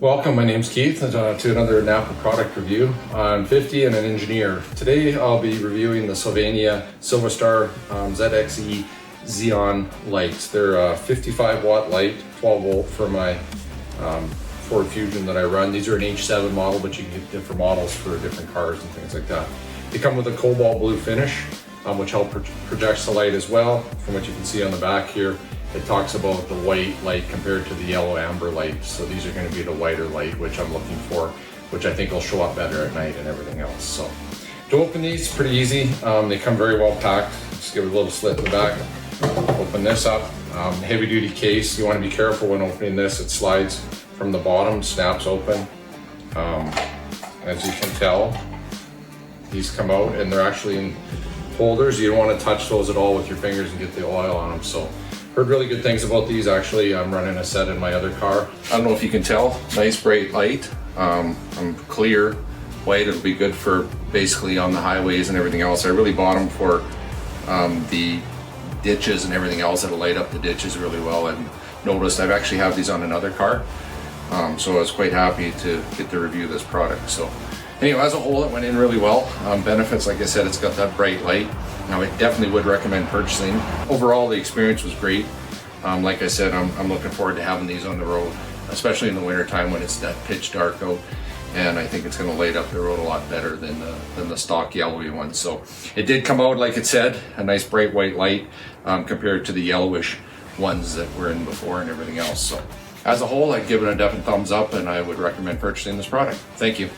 Welcome, my name's Keith to another NAPA product review on 50 and an engineer. Today I'll be reviewing the Sylvania Silverstar ZXE Xeon lights. They're a 55 watt light, 12 volt for my Ford Fusion that I run. These are an H7 model, but you can get different models for different cars and things like that. They come with a cobalt blue finish, which helps project the light as well. From what you can see on the back here, it talks about the white light compared to the yellow amber light. So these are going to be the whiter light, which I'm looking for, which I think will show up better at night and everything else. So to open these, pretty easy. They come very well packed. Just give it a little slit in the back. Open this up. Heavy duty case. You want to be careful when opening this. It slides from the bottom, snaps open. As you can tell, these come out and they're actually in holders. You don't want to touch those at all with your fingers and get the oil on them. So heard really good things about these. Actually, I'm running a set in my other car. I don't know if you can tell, nice bright light. I'm clear white. It'll be good for basically on the highways and everything else. I really bought them for the ditches and everything else. It'll light up the ditches really well. And noticed I've actually have these on another car. So I was quite happy to get to review this product. So anyway, as a whole, it went in really well. Benefits, like I said, it's got that bright light. Now, I definitely would recommend purchasing. Overall, the experience was great. Like I said, I'm looking forward to having these on the road, especially in the winter time when it's that pitch dark out. And I think it's going to light up the road a lot better than the stock yellowy ones. So it did come out, like it said, a nice bright white light compared to the yellowish ones that were in before and everything else. So as a whole, I'd give it a definite thumbs up, and I would recommend purchasing this product. Thank you.